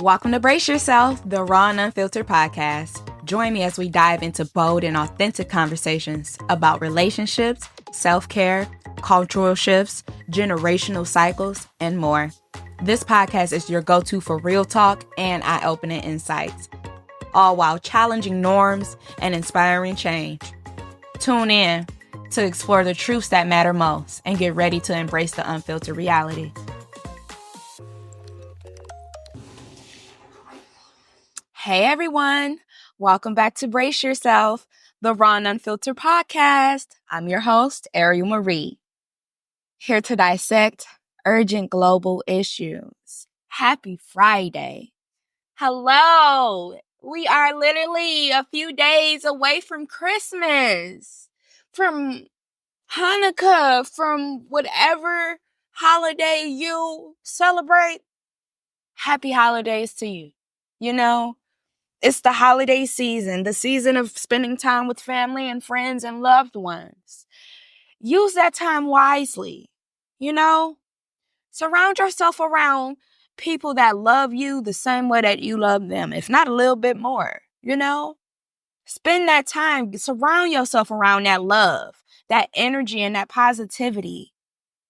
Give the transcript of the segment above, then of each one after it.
Welcome to Brace Yourself, the Raw and Unfiltered podcast. Join me as we dive into bold and authentic conversations about relationships, self-care, cultural shifts, generational cycles, and more. This podcast is your go-to for real talk and eye-opening insights, all while challenging norms and inspiring change. Tune in to explore the truths that matter most and get ready to embrace the unfiltered reality. Hey everyone, welcome back to Brace Yourself, the Raw and Unfiltered podcast. I'm your host, Ariel Marie, here to dissect urgent global issues. Happy Friday. Hello, we are literally a few days away from Christmas, from Hanukkah, from whatever holiday you celebrate. Happy holidays to you. You know, it's the holiday season, the season of spending time with family and friends and loved ones. Use that time wisely, you know? Surround yourself around people that love you the same way that you love them, if not a little bit more, you know? Spend that time, surround yourself around that love, that energy, and that positivity.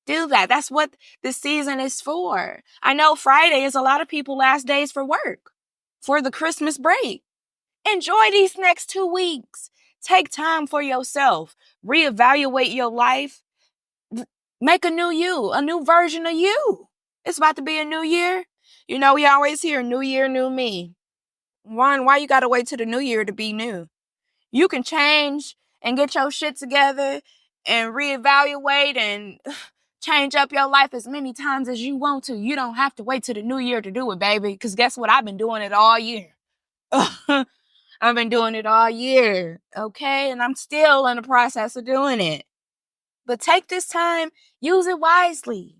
Do that. That's what this season is for. I know Friday is a lot of people's last days for work, for the Christmas break. Enjoy these next 2 weeks. Take time for yourself. Reevaluate your life. Make a new you, a new version of you. It's about to be a new year. You know, we always hear new year, new me. Why you gotta wait till the new year to be new? You can change and get your shit together and reevaluate and change up your life as many times as you want to. You don't have to wait till the new year to do it, baby. Because guess what? I've been doing it all year. I've been doing it all year, okay? And I'm still in the process of doing it. But take this time, use it wisely.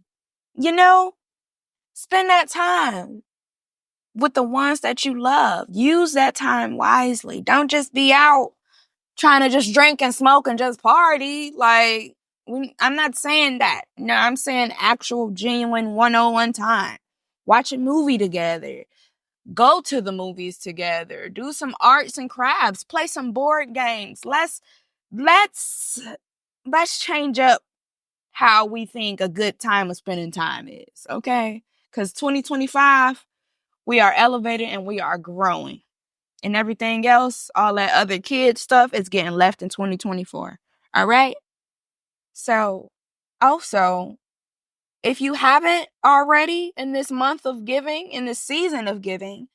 You know, spend that time with the ones that you love. Use that time wisely. Don't just be out trying to just drink and smoke and just party. Like, I'm not saying that. No, I'm saying actual, genuine, one-on-one time. Watch a movie together. Go to the movies together. Do some arts and crafts. Play some board games. Let's change up how we think a good time of spending time is, okay? Because 2025, we are elevated and we are growing. And everything else, all that other kid stuff is getting left in 2024. All right? So, also, if you haven't already in this month of giving, in this season of giving,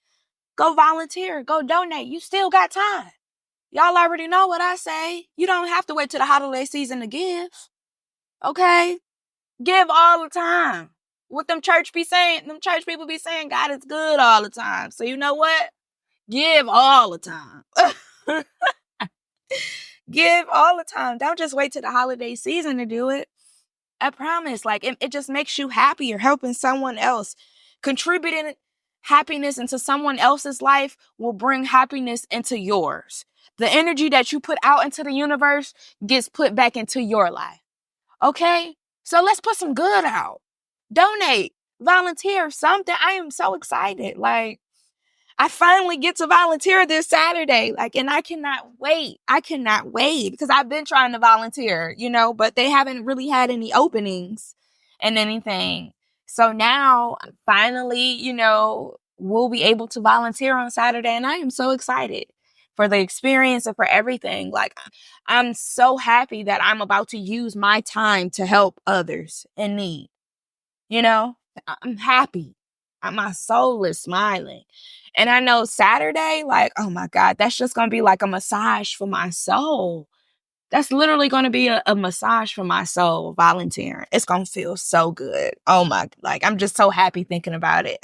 go volunteer, go donate. You still got time. Y'all already know what I say. You don't have to wait till the holiday season to give. Okay? Give all the time. What them church people be saying, God is good all the time. So you know what? Give all the time. Give all the time. Don't just wait till the holiday season to do it. I promise, like, it just makes you happier, helping someone else. Contributing happiness into someone else's life will bring happiness into yours. The energy that you put out into the universe gets put back into your life. Okay? So let's put some good out. Donate, volunteer, something. I am so excited. Like, I finally get to volunteer this Saturday. Like, and I cannot wait. Because I've been trying to volunteer, you know, but they haven't really had any openings and anything. So now, finally, you know, we'll be able to volunteer on Saturday. And I am so excited for the experience and for everything. Like, I'm so happy that I'm about to use my time to help others in need. You know, I'm happy. My soul is smiling. And I know Saturday, like, oh my God, that's just going to be like a massage for my soul. That's literally going to be a massage for my soul, volunteering. It's going to feel so good. Oh my, like, I'm just so happy thinking about it.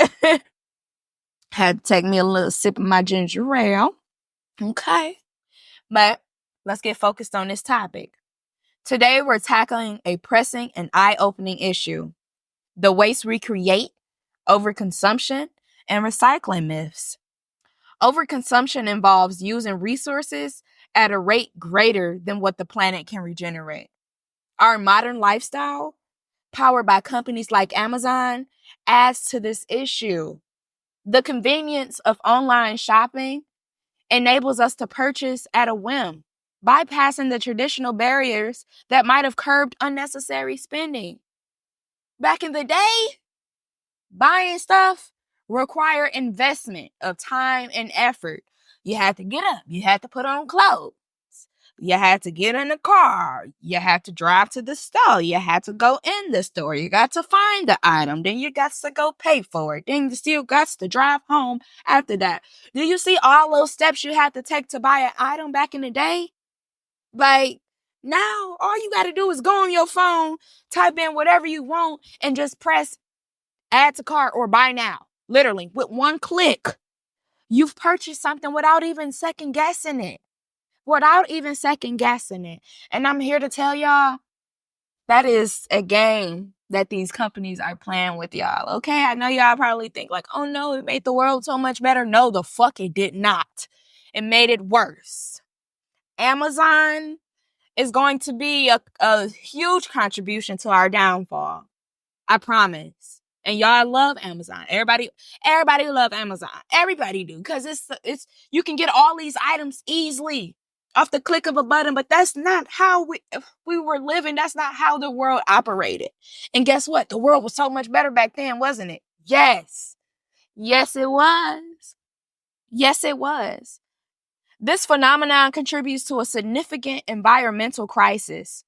Had to take me a little sip of my ginger ale. Okay. But let's get focused on this topic. Today, we're tackling a pressing and eye-opening issue: the waste we create, overconsumption, and recycling myths. Overconsumption involves using resources at a rate greater than what the planet can regenerate. Our modern lifestyle, powered by companies like Amazon, adds to this issue. The convenience of online shopping enables us to purchase at a whim, bypassing the traditional barriers that might have curbed unnecessary spending. Back in the day, buying stuff required investment of time and effort. You had to get up, you had to put on clothes, you had to get in the car, you had to drive to the store, you had to go in the store, you got to find the item, then you got to go pay for it, then you still got to drive home after that. Do you see all those steps you had to take to buy an item back in the day? Like, now all you got to do is go on your phone, type in whatever you want, and just press add to cart or buy now. Literally, with one click, you've purchased something without even second guessing it. And I'm here to tell y'all, that is a game that these companies are playing with y'all. Okay, I know y'all probably think like, oh no, it made the world so much better. No, the fuck it did not. It made it worse. Amazon is going to be a huge contribution to our downfall. I promise. And y'all love Amazon. Everybody love Amazon. Everybody do, because it's you can get all these items easily off the click of a button. But that's not how we were living. That's not how the world operated. And guess what? The world was so much better back then, wasn't it? Yes. Yes, it was. Yes, it was. This phenomenon contributes to a significant environmental crisis.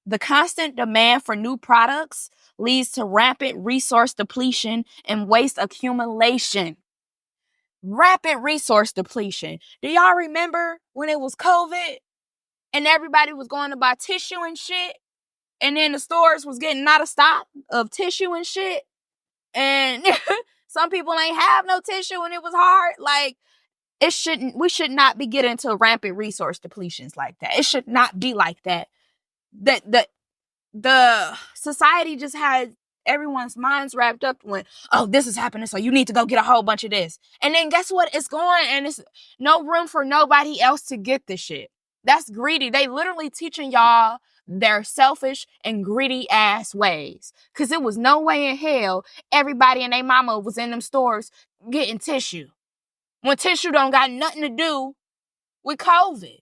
The constant demand for new products leads to rapid resource depletion and waste accumulation. Rapid resource depletion. Do y'all remember when it was COVID and everybody was going to buy tissue and shit? And then the stores was getting out of stock of tissue and shit? And some people ain't have no tissue and it was hard. Like, we should not be getting into rampant resource depletions like that. It should not be like that. The society just had everyone's minds wrapped up when, oh, this is happening, so you need to go get a whole bunch of this. And then guess what? It's going and it's no room for nobody else to get this shit. That's greedy. They literally teaching y'all their selfish and greedy ass ways. Cause it was no way in hell everybody and their mama was in them stores getting tissue. When tissue don't got nothing to do with COVID.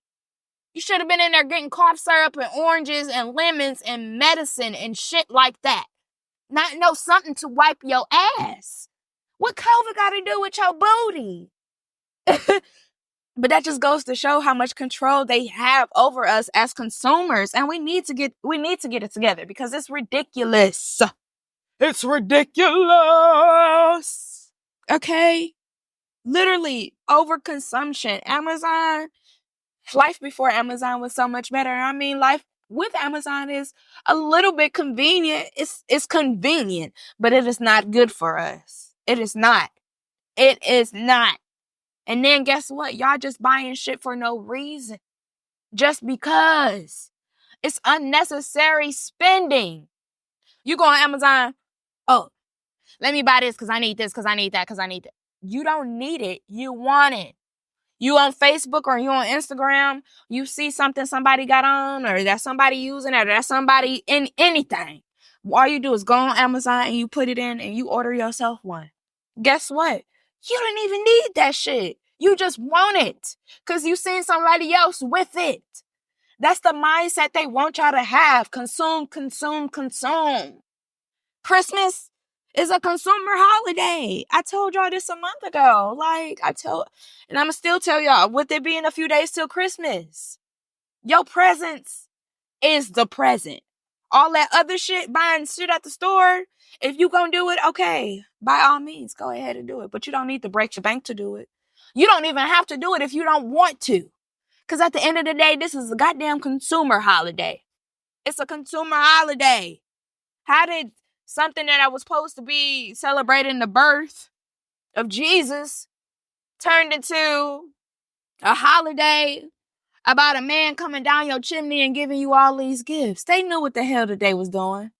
You should have been in there getting cough syrup and oranges and lemons and medicine and shit like that. Not know something to wipe your ass. What COVID got to do with your booty? But that just goes to show how much control they have over us as consumers. And we need to get it together because it's ridiculous. It's ridiculous. Okay? Literally, overconsumption. Amazon, life before Amazon was so much better. I mean, life with Amazon is a little bit convenient. It's convenient, but it is not good for us. It is not. It is not. And then guess what? Y'all just buying shit for no reason. Just because. It's unnecessary spending. You go on Amazon, oh, let me buy this because I need this, because I need that, because I need that. You don't need it. You want it. You on Facebook or you on Instagram, you see something somebody got on or that somebody using it or that somebody in anything. All you do is go on Amazon and you put it in and you order yourself one. Guess what? You don't even need that shit. You just want it because you seen somebody else with it. That's the mindset they want y'all to have. Consume, consume, consume. Christmas is a consumer holiday. I told y'all this a month ago. And I'm going to still tell y'all, with it being a few days till Christmas, your presence is the present. All that other shit, buying shit at the store, if you gonna do it, okay, by all means, go ahead and do it. But you don't need to break your bank to do it. You don't even have to do it if you don't want to. Because at the end of the day, this is a goddamn consumer holiday. It's a consumer holiday. How did something that I was supposed to be celebrating the birth of Jesus turned into a holiday about a man coming down your chimney and giving you all these gifts? They knew what the hell that they was doing.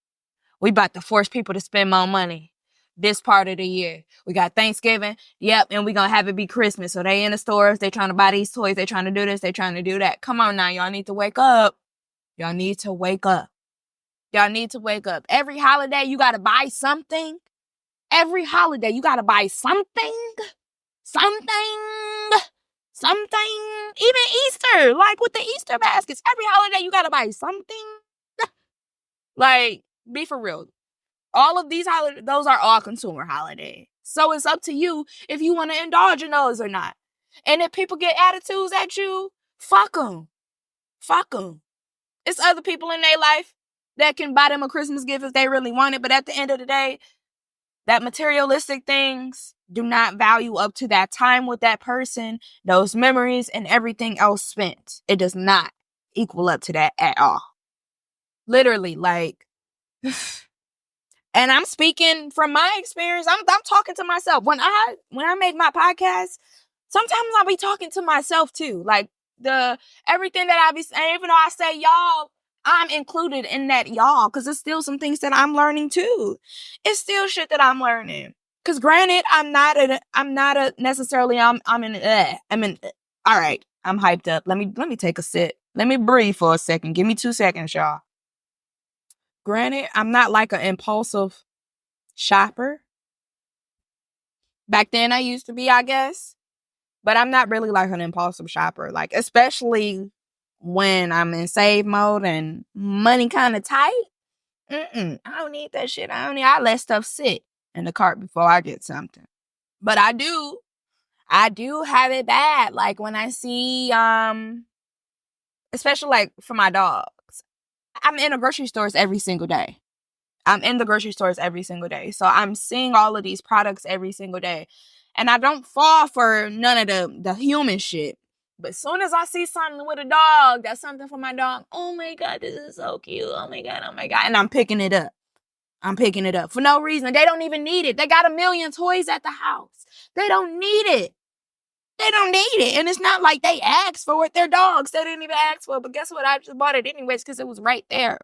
We about to force people to spend more money this part of the year. We got Thanksgiving. Yep. And we going to have it be Christmas. So they in the stores. They trying to buy these toys. They trying to do this. They trying to do that. Come on now. Y'all need to wake up. Y'all need to wake up. Y'all need to wake up. Every holiday, you got to buy something. every holiday you gotta buy something. Even Easter, like with the Easter baskets, every holiday you gotta buy something. Like, be for real. All of these holidays, those are all consumer holidays. So it's up to you if you want to indulge in those or not. And if people get attitudes at you, fuck them. Fuck them. It's other people in their life that can buy them a Christmas gift if they really want it. But at the end of the day, that materialistic things do not value up to that time with that person, those memories and everything else spent. It does not equal up to that at all. Literally, like, and I'm speaking from my experience. I'm talking to myself. When I make my podcast, sometimes I'll be talking to myself too. Like everything that I be saying, even though I say y'all, I'm included in that y'all, because it's still some things that I'm learning too. It's still shit that I'm learning. Because granted, I'm not necessarily, all right, I'm hyped up. Let me take a sip. Let me breathe for a second. Give me 2 seconds, y'all. Granted, I'm not like an impulsive shopper. Back then I used to be, I guess. But I'm not really like an impulsive shopper. Like, especially when I'm in save mode and money kind of tight. I don't need that shit. I let stuff sit in the cart before I get something. But I do have it bad. Like when I see, especially like for my dogs. I'm in the grocery stores every single day. So I'm seeing all of these products every single day. And I don't fall for none of the human shit. But as soon as I see something with a dog, that's something for my dog. Oh my God, this is so cute. Oh my God. And I'm picking it up. For no reason. They don't even need it. They got a million toys at the house. They don't need it. And it's not like they asked for it. They're dogs. They didn't even ask for it. But guess what? I just bought it anyways because it was right there.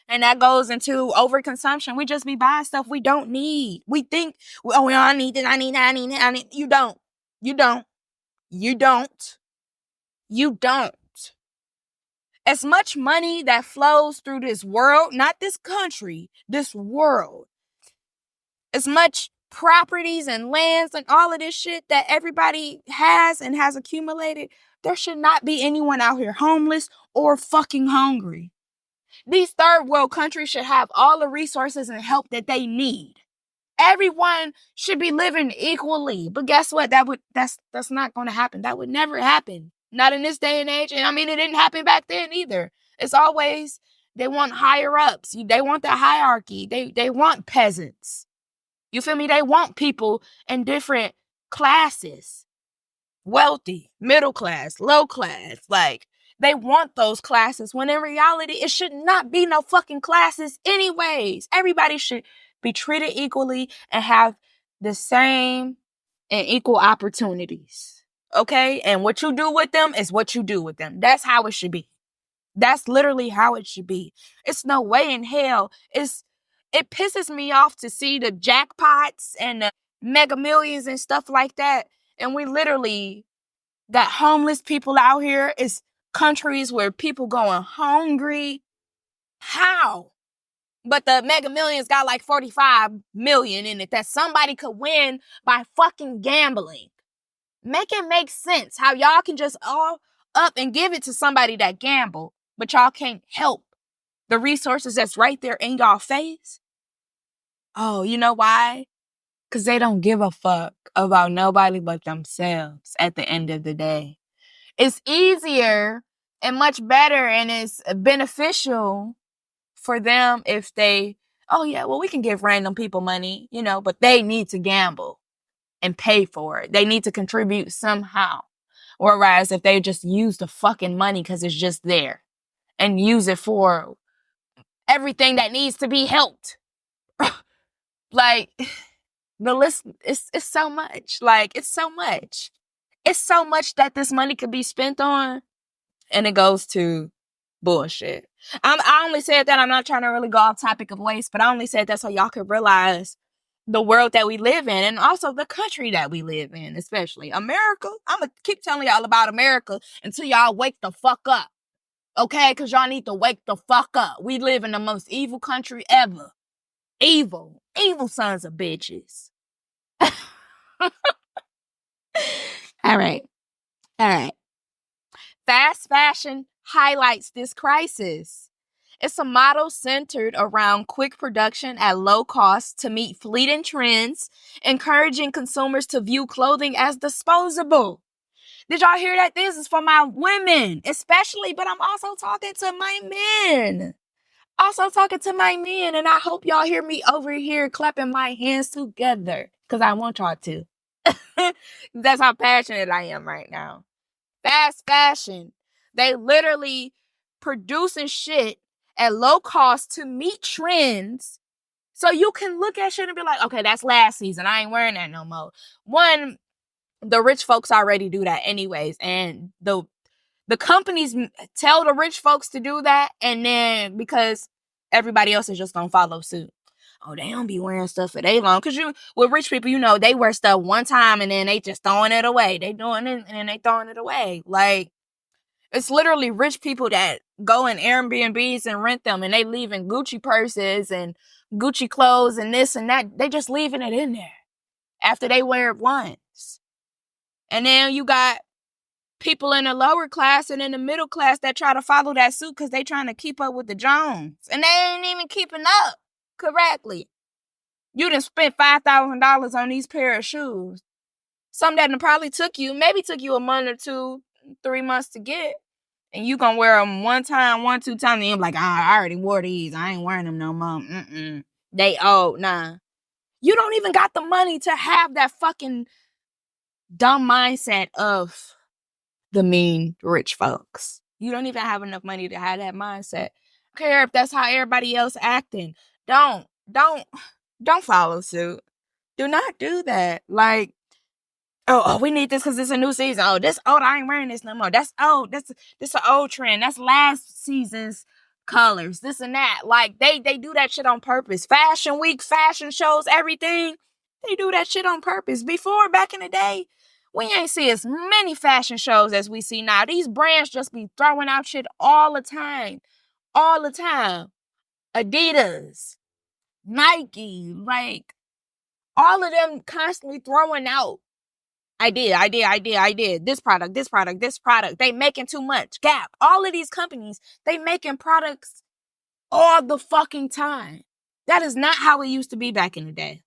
And that goes into overconsumption. We just be buying stuff we don't need. We think, oh, I need this, I need that, I need that, I need. You don't. As much money that flows through this world, not this country, this world, as much properties and lands and all of this shit that everybody has and has accumulated, there should not be anyone out here homeless or fucking hungry. These third world countries should have all the resources and help that they need. Everyone should be living equally. But guess what? That's not going to happen. That would never happen. Not in this day and age. And I mean, it didn't happen back then either. It's always, they want higher ups. They want the hierarchy. They want peasants. You feel me? They want people in different classes. Wealthy, middle class, low class. Like, they want those classes when in reality, it should not be no fucking classes anyways. Everybody should be treated equally and have the same and equal opportunities. Okay? And what you do with them is what you do with them. That's how it should be. That's literally how it should be. It's no way in hell. It pisses me off to see the jackpots and the mega millions and stuff like that. And we literally got homeless people out here. It's countries where people going hungry. How? But the mega millions got like 45 million in it that somebody could win by fucking gambling. Make it make sense how y'all can just all up and give it to somebody that gamble, but y'all can't help the resources that's right there in y'all face. Oh, you know why? Because they don't give a fuck about nobody but themselves at the end of the day. It's easier and much better and it's beneficial for them if they, oh yeah, well, we can give random people money, but they need to gamble and pay for it. They need to contribute somehow. Whereas if they just use the fucking money because it's just there and use it for everything that needs to be helped. Like, the list is so much. Like, it's so much. It's so much that this money could be spent on, and it goes to bullshit. I only said that. I'm not trying to really go off topic of waste, but I only said that so y'all could realize the world that we live in and also the country that we live in, especially America. I'm going to keep telling y'all about America until y'all wake the fuck up. Okay? Because y'all need to wake the fuck up. We live in the most evil country ever. Evil sons of bitches. All right. Fast fashion highlights this crisis. It's a model centered around quick production at low cost to meet fleeting trends, encouraging consumers to view clothing as disposable. Did y'all hear that? This is for my women, especially, but I'm also talking to my men. And I hope y'all hear me over here clapping my hands together, because I want y'all to. That's how passionate I am right now. Fast fashion. They literally producing shit at low cost to meet trends. So you can look at shit and be like, okay, that's last season. I ain't wearing that no more. One, the rich folks already do that anyways. And the companies tell the rich folks to do that. And then because everybody else is just going to follow suit. Oh, they don't be wearing stuff for they long. Because with rich people, you know, they wear stuff one time and then they just throwing it away. They doing it and then they throwing it away. Like, it's literally rich people that go in Airbnbs and rent them, and they leaving Gucci purses and Gucci clothes and this and that. They just leaving it in there after they wear it once. And then you got people in the lower class and in the middle class that try to follow that suit because they trying to keep up with the Jones. And they ain't even keeping up correctly. You done spent $5,000 on these pair of shoes. Something that probably took you a month or 2, 3 months to get. And you gonna wear them one, 2 times, and you're like, I already wore these. I ain't wearing them no more. They old, nah. You don't even got the money to have that fucking dumb mindset of the mean rich folks. You don't even have enough money to have that mindset. I don't care if that's how everybody else acting. Don't follow suit. Do not do that. Like, oh, we need this because it's a new season. Oh, this old, I ain't wearing this no more. That's old. This an old trend. That's last season's colors. This and that. Like, they do that shit on purpose. Fashion week, fashion shows, everything. They do that shit on purpose. Before, back in the day, we ain't see as many fashion shows as we see now. These brands just be throwing out shit all the time. All the time. Adidas, Nike, like, all of them constantly throwing out idea. This product. They making too much. Gap. All of these companies, they making products all the fucking time. That is not how it used to be back in the day.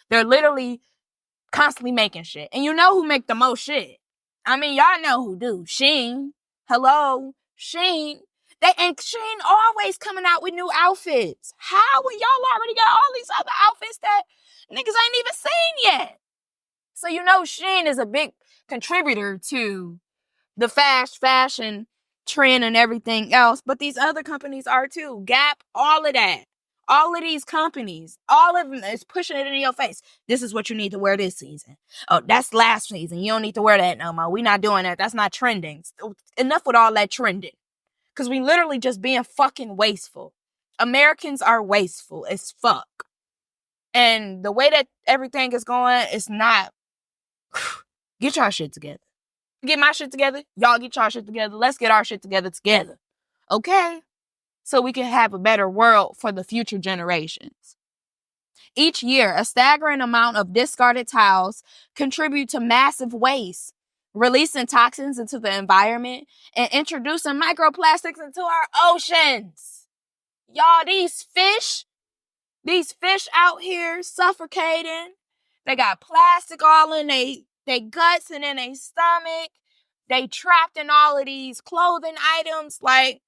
They're literally constantly making shit. And you know who make the most shit? I mean, y'all know who do. Shein. Hello? Shein. Shein always coming out with new outfits. How? When y'all already got all these other outfits that niggas ain't even seen yet. So you know Shein is a big contributor to the fast fashion trend and everything else. But these other companies are too. Gap, all of that. All of these companies, all of them is pushing it in your face. This is what you need to wear this season. Oh, that's last season. You don't need to wear that no more. We're not doing that. That's not trending. Enough with all that trending. Because we literally just being fucking wasteful. Americans are wasteful as fuck. And the way that everything is going, it's not. Get y'all shit together. Get my shit together. Y'all get y'all shit together. Let's get our shit together. Okay? So we can have a better world for the future generations. Each year, a staggering amount of discarded towels contribute to massive waste, releasing toxins into the environment and introducing microplastics into our oceans. Y'all, these fish out here suffocating. They got plastic all in they guts and in their stomach. They trapped in all of these clothing items. Like,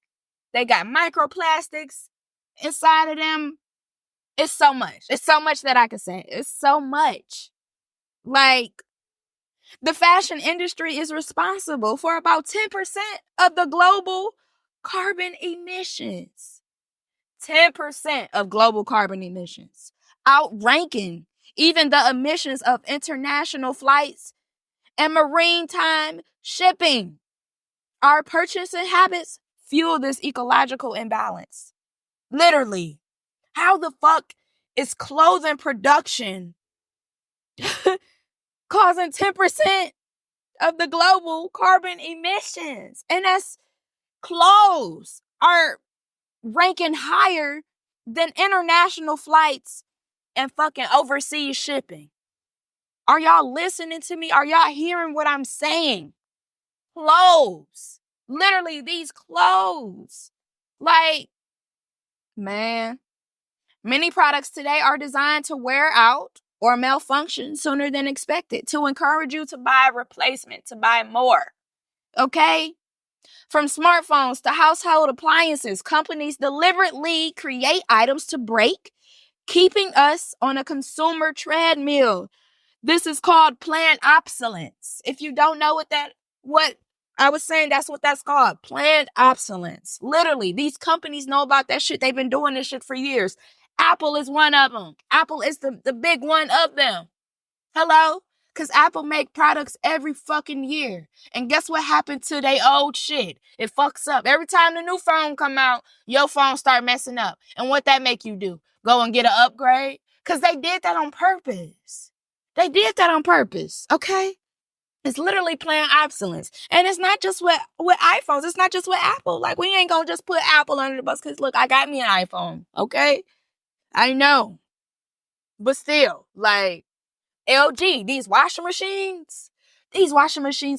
they got microplastics inside of them. It's so much. It's so much that I can say. It's so much. Like, the fashion industry is responsible for about 10% of the global carbon emissions. 10% of global carbon emissions. Outranking even the emissions of international flights and maritime shipping. Our purchasing habits fuel this ecological imbalance. Literally. How the fuck is clothing production causing 10% of the global carbon emissions? And that's clothes are ranking higher than international flights and fucking overseas shipping. Are y'all listening to me? Are y'all hearing what I'm saying? Clothes. Literally, these clothes. Like, man, many products today are designed to wear out or malfunction sooner than expected to encourage you to buy a replacement, to buy more. Okay? From smartphones to household appliances, companies deliberately create items to break, keeping us on a consumer treadmill. This is called planned obsolescence. If you don't know what I was saying, that's what that's called. Planned obsolescence. Literally, these companies know about that shit. They've been doing this shit for years. Apple is one of them. Apple is the big one of them. Hello? Because Apple make products every fucking year. And guess what happened to their old shit? It fucks up. Every time the new phone come out, your phone start messing up. And what that make you do? Go and get an upgrade? Because they did that on purpose. They did that on purpose, okay? It's literally planned obsolescence. And it's not just with iPhones. It's not just with Apple. Like, we ain't gonna just put Apple under the bus because, look, I got me an iPhone, okay? I know. But still, like, LG, these washing machines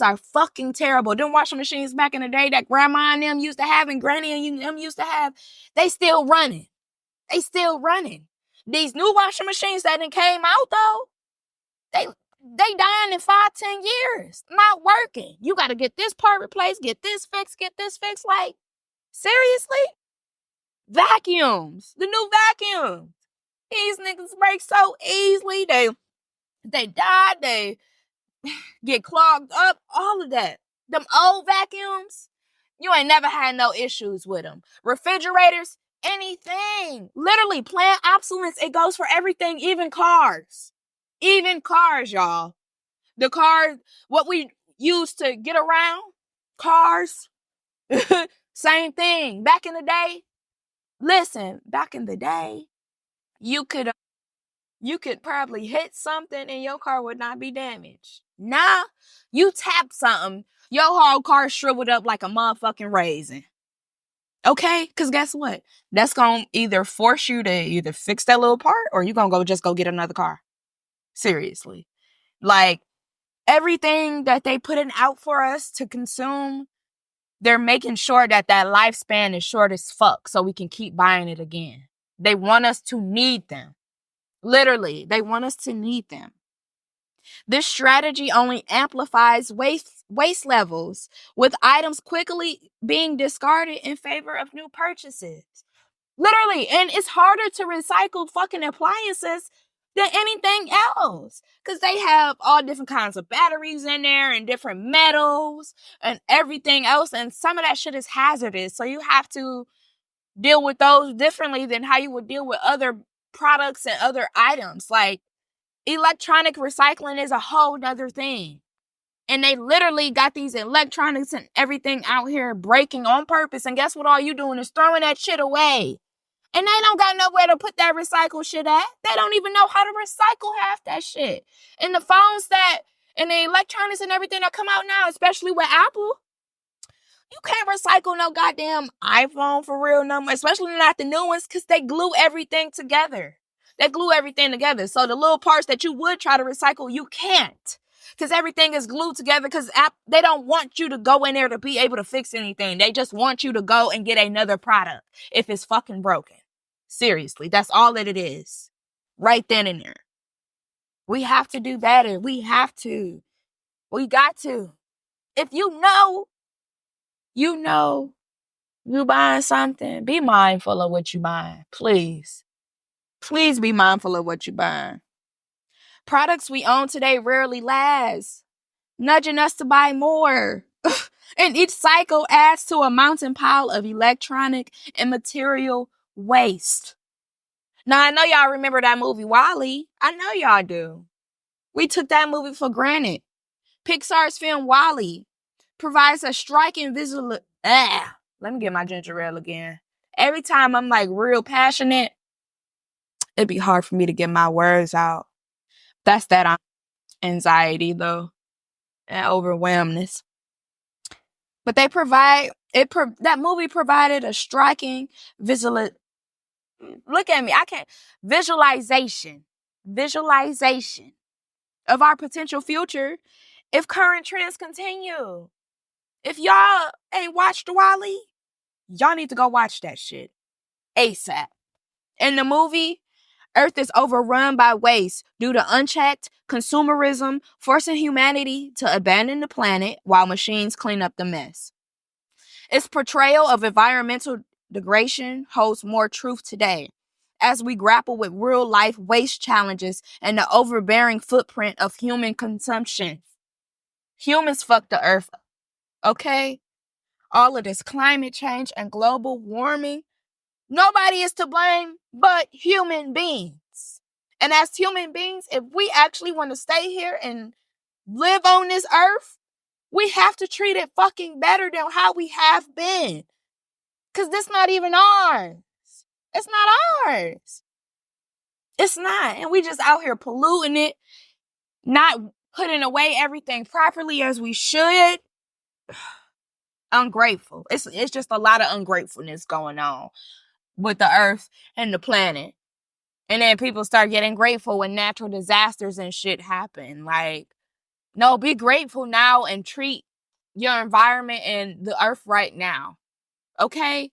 are fucking terrible. Them washing machines back in the day that grandma and them used to have and granny and them used to have, they still running. They still running. These new washing machines that done came out, though, they dying in 5-10 years. Not working. You got to get this part replaced, get this fixed. Like, seriously? Vacuums. The new vacuums. These niggas break so easily. They die. They get clogged up. All of that. Them old vacuums, you ain't never had no issues with them. Refrigerators, anything. Literally, planned obsolescence. It goes for everything, even cars. Even cars, y'all. The car, what we use to get around, cars, same thing. Back in the day, you could probably hit something and your car would not be damaged. Nah, you tap something, your whole car shriveled up like a motherfucking raisin. Okay? Because guess what? That's going to either force you to either fix that little part or you're going to just go get another car. Seriously. Like, everything that they putting out for us to consume, they're making sure that lifespan is short as fuck so we can keep buying it again. They want us to need them. Literally, they want us to need them. This strategy only amplifies waste levels, with items quickly being discarded in favor of new purchases. Literally, and it's harder to recycle fucking appliances than anything else because they have all different kinds of batteries in there and different metals and everything else, and some of that shit is hazardous, so you have to deal with those differently than how you would deal with other products and other items. Like, electronic recycling is a whole nother thing. And they literally got these electronics and everything out here breaking on purpose. And guess what all you doing is throwing that shit away. And they don't got nowhere to put that recycled shit at. They don't even know how to recycle half that shit. And the phones and the electronics and everything that come out now, especially with Apple, you can't recycle no goddamn iPhone for real no more, especially not the new ones, because they glue everything together. So the little parts that you would try to recycle, you can't. Because everything is glued together because they don't want you to go in there to be able to fix anything. They just want you to go and get another product if it's fucking broken. Seriously, that's all that it is. Right then and there. We have to do better. We got to. If you buying something, be mindful of what you buying. Please. Please be mindful of what you buying. Products we own today rarely last, nudging us to buy more. And each cycle adds to a mountain pile of electronic and material waste. Now, I know y'all remember that movie WALL-E. I know y'all do. We took that movie for granted. Pixar's film WALL-E provides a striking visual. Let me get my ginger ale again. Every time I'm like real passionate, it'd be hard for me to get my words out. That's that anxiety though, and overwhelmness. But that movie provided a striking visual look at me. I can't. Visualization of our potential future if current trends continue. If y'all ain't watched Wall-E, y'all need to go watch that shit ASAP. In the movie, Earth is overrun by waste due to unchecked consumerism, forcing humanity to abandon the planet while machines clean up the mess. Its portrayal of environmental degradation holds more truth today as we grapple with real-life waste challenges and the overbearing footprint of human consumption. Humans fuck the earth, okay? All of this climate change and global warming, nobody is to blame but human beings. And as human beings, if we actually want to stay here and live on this earth, we have to treat it fucking better than how we have been. Because this not even ours. It's not ours. It's not. And we just out here polluting it, not putting away everything properly as we should. Ungrateful. It's just a lot of ungratefulness going on with the earth and the planet. And then people start getting grateful when natural disasters and shit happen. Like, no, be grateful now and treat your environment and the earth right now. Okay?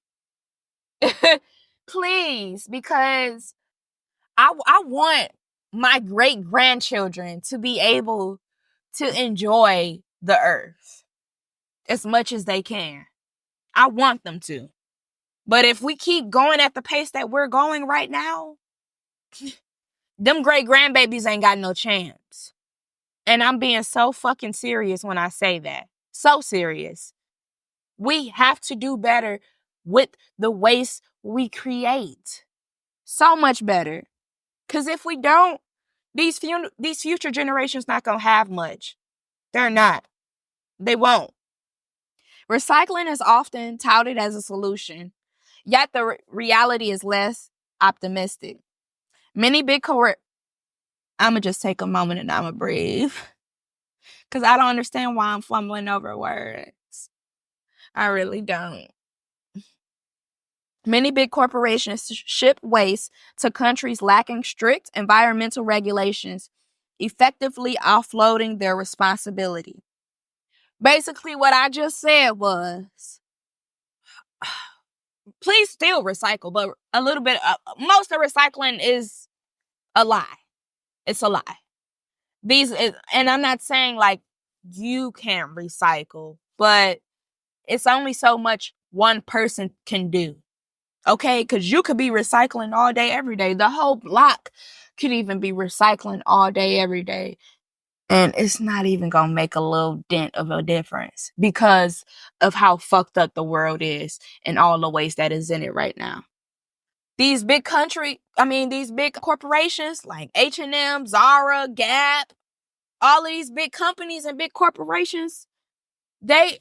Please, because I want my great-grandchildren to be able to enjoy the earth as much as they can. I want them to. But if we keep going at the pace that we're going right now, them great-grandbabies ain't got no chance. And I'm being so fucking serious when I say that. So serious. We have to do better with the waste we create. So much better. Because if we don't, these future generations not going to have much. They're not. They won't. Recycling is often touted as a solution, yet the reality is less optimistic. Many big I'm going to just take a moment and I'm going to breathe. Because I don't understand why I'm fumbling over words. I really don't. Many big corporations ship waste to countries lacking strict environmental regulations, effectively offloading their responsibility. Basically, what I just said was, please still recycle, but a little bit, most of recycling is a lie. It's a lie. And I'm not saying like you can't recycle, but it's only so much one person can do. Okay? Because you could be recycling all day, every day. The whole block could even be recycling all day, every day. And it's not even going to make a little dent of a difference because of how fucked up the world is and all the waste that is in it right now. These big corporations like H&M, Zara, Gap, all of these big companies and big corporations,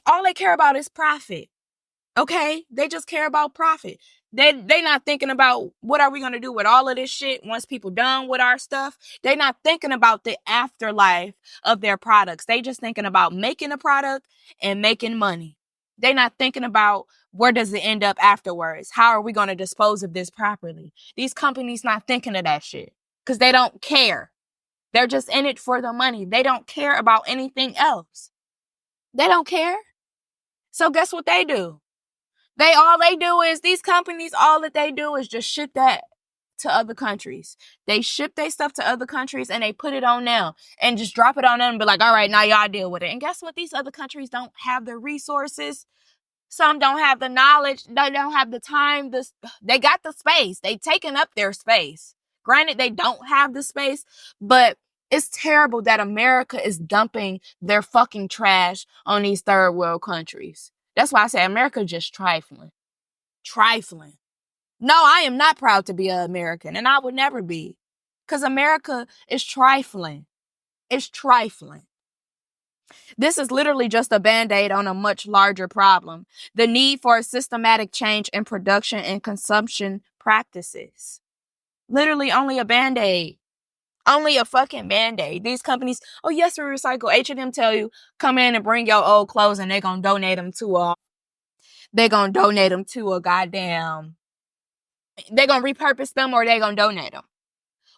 all they care about is profit. Okay? They just care about profit. They not thinking about what are we going to do with all of this shit once people done with our stuff. They not thinking about the afterlife of their products. They just thinking about making a product and making money. They not thinking about where does it end up afterwards. How are we going to dispose of this properly? These companies not thinking of that shit because they don't care. They're just in it for the money. They don't care about anything else. They don't care. So guess what they do? These companies, all that they do is just ship that to other countries. They ship their stuff to other countries and they put it on them and just drop it on them and be like, all right, now y'all deal with it. And guess what? These other countries don't have the resources. Some don't have the knowledge. They don't have the time. They got the space. They taken up their space. Granted, they don't have the space, but it's terrible that America is dumping their fucking trash on these third world countries. That's why I say America just trifling. Trifling. No, I am not proud to be an American, and I would never be. Because America is trifling. It's trifling. This is literally just a Band-Aid on a much larger problem. The need for a systematic change in production and consumption practices. Literally only a Band-Aid. Only a fucking Band-Aid. These companies, oh yes, we recycle. H&M tell you, come in and bring your old clothes and they're going to donate them to a goddamn They're going to repurpose them or they're going to donate them,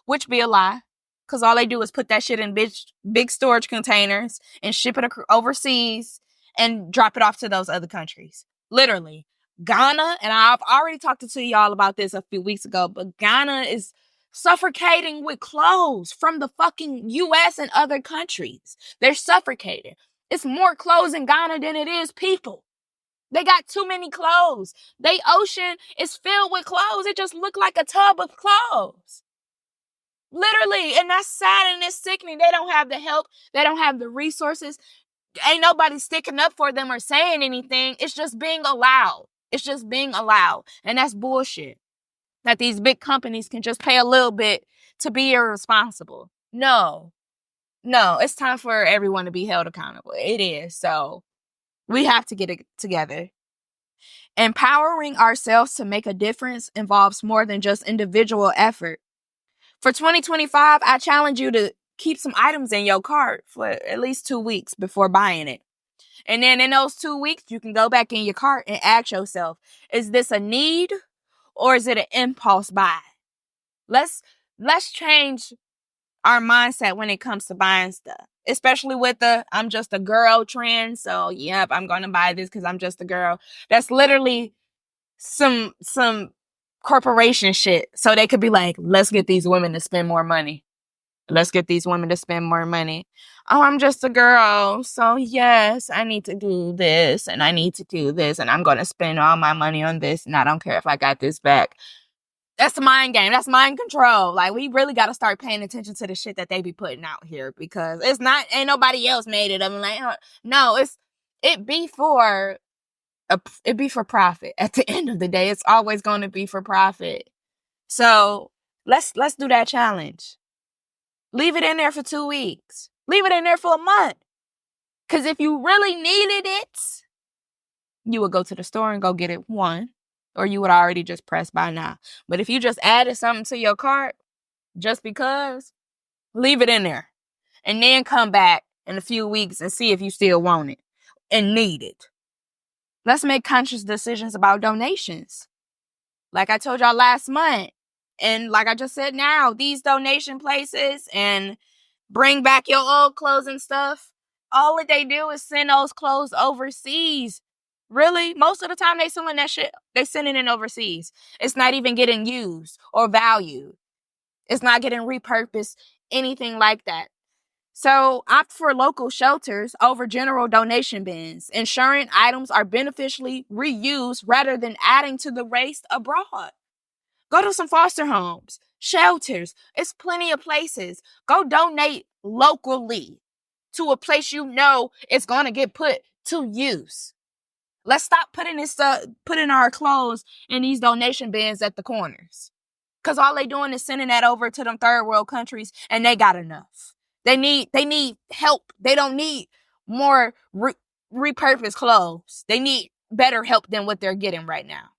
which be a lie. Because all they do is put that shit in big storage containers and ship it overseas and drop it off to those other countries. Literally. Ghana, and I've already talked to y'all about this a few weeks ago, but Ghana is suffocating with clothes from the fucking US and other countries. They're suffocating. It's more clothes in Ghana than it is people. They got too many clothes. They ocean is filled with clothes. It just looked like a tub of clothes. Literally. And that's sad and it's sickening. They don't have the help. They don't have the resources. Ain't nobody sticking up for them or saying anything. It's just being allowed. It's just being allowed. And that's bullshit. That these big companies can just pay a little bit to be irresponsible. No, it's time for everyone to be held accountable. It is. So we have to get it together. Empowering ourselves to make a difference involves more than just individual effort. For 2025, I challenge you to keep some items in your cart for at least 2 weeks before buying it. And then in those 2 weeks, you can go back in your cart and ask yourself, is this a need or is it an impulse buy? Let's change our mindset when it comes to buying stuff, especially with the I'm just a girl trend. So, yep, I'm going to buy this because I'm just a girl. That's literally some corporation shit. So they could be like, let's get these women to spend more money. Let's get these women to spend more money. Oh, I'm just a girl. So, yes, I need to do this and I need to do this and I'm going to spend all my money on this and I don't care if I got this back. That's a mind game. That's mind control. Like, we really got to start paying attention to the shit that they be putting out here because ain't nobody else made it. I'm like, no, it be for profit. At the end of the day, it's always going to be for profit. So let's do that challenge. Leave it in there for 2 weeks. Leave it in there for a month. Because if you really needed it, you would go to the store and go get it one. Or you would already just press buy now. But if you just added something to your cart, just because, leave it in there. And then come back in a few weeks and see if you still want it and need it. Let's make conscious decisions about donations. Like I told y'all last month. And like I just said now, these donation places and bring back your old clothes and stuff, all that they do is send those clothes overseas. Really? Most of the time they selling that shit, they sending it overseas. It's not even getting used or valued. It's not getting repurposed, anything like that. So opt for local shelters over general donation bins, ensuring items are beneficially reused rather than adding to the waste abroad. Go to some foster homes, shelters. It's plenty of places. Go donate locally to a place you know it's going to get put to use. Let's stop putting our clothes in these donation bins at the corners. Because all they doing is sending that over to them third world countries and they got enough. They need help. They don't need more repurposed clothes. They need better help than what they're getting right now.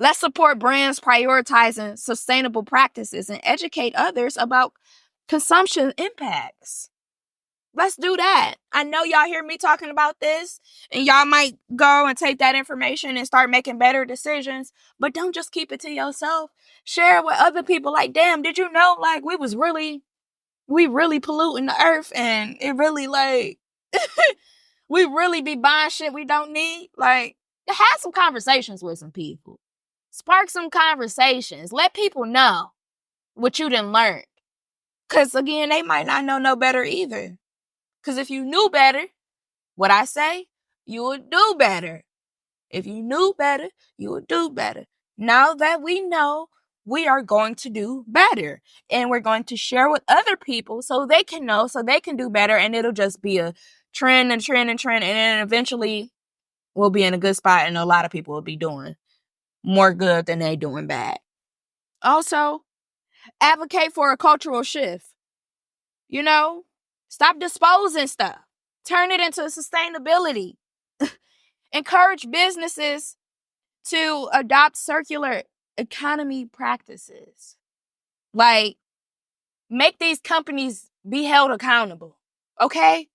Let's support brands prioritizing sustainable practices and educate others about consumption impacts. Let's do that. I know y'all hear me talking about this and y'all might go and take that information and start making better decisions, but don't just keep it to yourself. Share it with other people. Like, damn, did you know, like, we really polluting the earth and it really, like, we really be buying shit we don't need. Like, have some conversations with some people. Spark some conversations. Let people know what you done learned. Because, again, they might not know no better either. Because if you knew better, what I say, you would do better. If you knew better, you would do better. Now that we know, we are going to do better. And we're going to share with other people so they can know, so they can do better. And it'll just be a trend. And then eventually we'll be in a good spot and a lot of people will be doing more good than they doing bad. Also, advocate for a cultural shift. You know, stop disposing stuff. Turn it into sustainability. Encourage businesses to adopt circular economy practices. Like, make these companies be held accountable. Okay?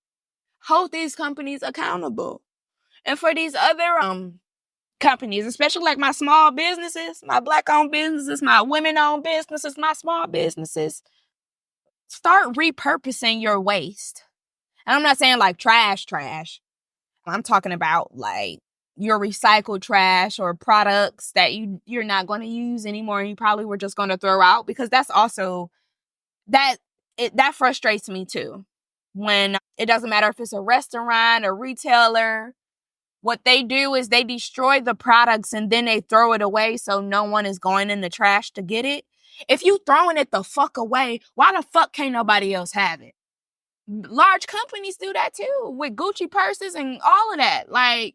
Hold these companies accountable. And for these other companies, especially like my small businesses, my Black-owned businesses, my women-owned businesses, my small businesses. Start repurposing your waste. And I'm not saying like trash. I'm talking about like your recycled trash or products that you're not going to use anymore and you probably were just going to throw out, because that's also that frustrates me too. When it doesn't matter if it's a restaurant or retailer, what they do is they destroy the products and then they throw it away so no one is going in the trash to get it. If you throwing it the fuck away, why the fuck can't nobody else have it? Large companies do that too, with Gucci purses and all of that. Like,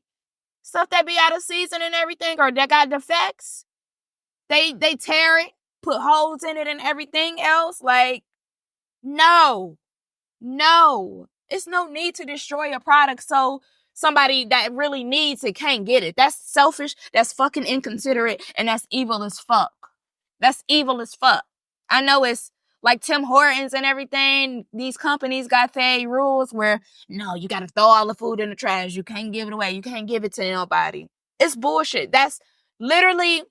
stuff that be out of season and everything, or that got defects, they tear it, put holes in it and everything else. Like, no. It's no need to destroy a product so somebody that really needs it can't get it. That's selfish, that's fucking inconsiderate, and that's evil as fuck. I know it's like Tim Hortons and everything. These companies got their rules where, no, you got to throw all the food in the trash. You can't give it away. You can't give it to nobody. It's bullshit. That's literally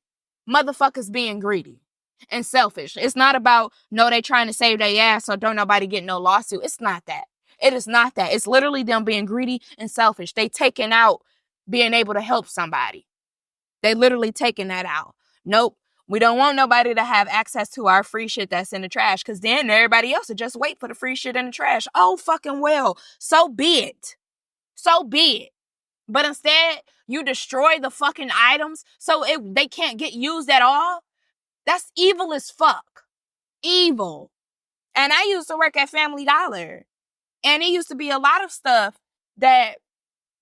motherfuckers being greedy and selfish. It's not about, no, they trying to save their ass so don't nobody get no lawsuit. It's not that. It is not that. It's literally them being greedy and selfish. They taking out being able to help somebody. They literally taking that out. Nope. We don't want nobody to have access to our free shit that's in the trash, because then everybody else will just wait for the free shit in the trash. Oh, fucking well. So be it. But instead, you destroy the fucking items so they can't get used at all. That's evil as fuck. Evil. And I used to work at Family Dollar. And it used to be a lot of stuff that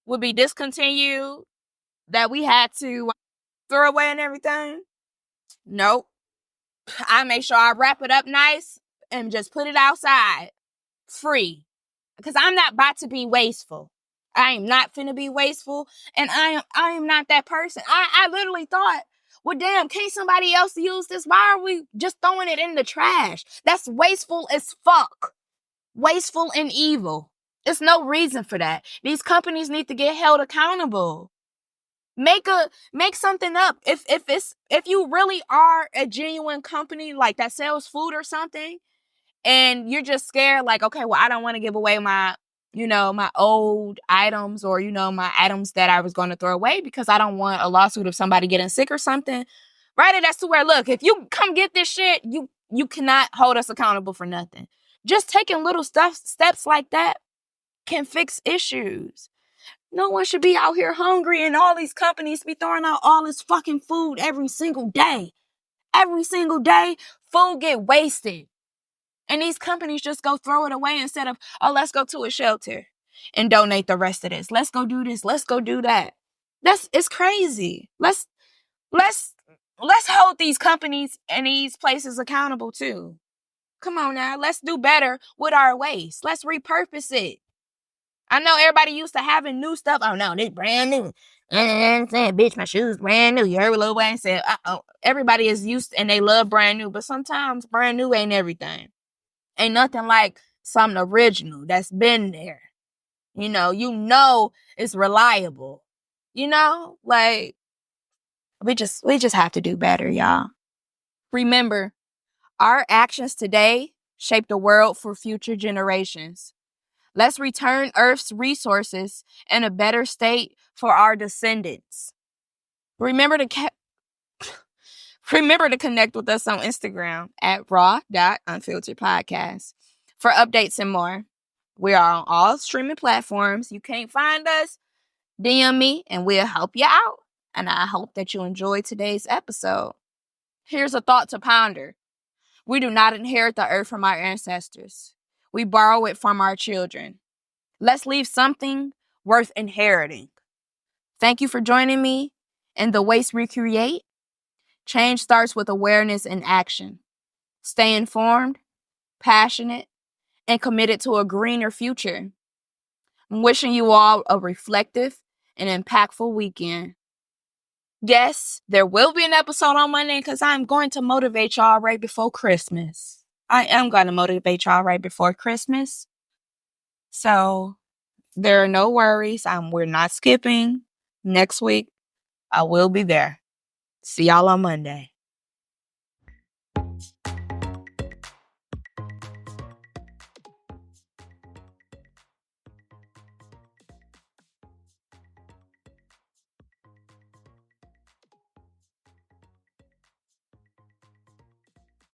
would be discontinued, that we had to throw away and everything. Nope. I make sure I wrap it up nice and just put it outside. Free. Because I'm not about to be wasteful. I am not finna be wasteful. And I am not that person. I literally thought, well, damn, can't somebody else use this? Why are we just throwing it in the trash? That's wasteful as fuck. Wasteful and evil. There's no reason for that. These companies need to get held accountable. Make something up. If you really are a genuine company like that sells food or something, and you're just scared, like, okay, well, I don't want to give away my old items, or, my items that I was going to throw away because I don't want a lawsuit of somebody getting sick or something. Right? And that's to where, look, if you come get this shit, you cannot hold us accountable for nothing. Just taking little steps like that can fix issues. No one should be out here hungry and all these companies be throwing out all this fucking food every single day. Every single day, food get wasted. And these companies just go throw it away instead of, oh, let's go to a shelter and donate the rest of this. Let's go do this. Let's go do that. It's crazy. Let's hold these companies and these places accountable too. Come on now. Let's do better with our waste. Let's repurpose it. I know everybody used to having new stuff. Oh no, this brand new. I'm saying, bitch, my shoes brand new. You heard what Lil Wayne said? Everybody is used and they love brand new, but sometimes brand new ain't everything. Ain't nothing like something original that's been there. It's reliable. Like we just have to do better, y'all. Remember, our actions today shape the world for future generations. Let's return Earth's resources in a better state for our descendants. Remember to connect with us on Instagram at raw.unfilteredpodcast for updates and more. We are on all streaming platforms. You can't find us, DM me and we'll help you out. And I hope that you enjoyed today's episode. Here's a thought to ponder. We do not inherit the earth from our ancestors. We borrow it from our children. Let's leave something worth inheriting. Thank you for joining me in The Waste We Create. Change starts with awareness and action. Stay informed, passionate, and committed to a greener future. I'm wishing you all a reflective and impactful weekend. Yes, there will be an episode on Monday because I'm going to motivate y'all right before Christmas. I am going to motivate y'all right before Christmas. So there are no worries. We're not skipping next week. I will be there. See y'all on Monday.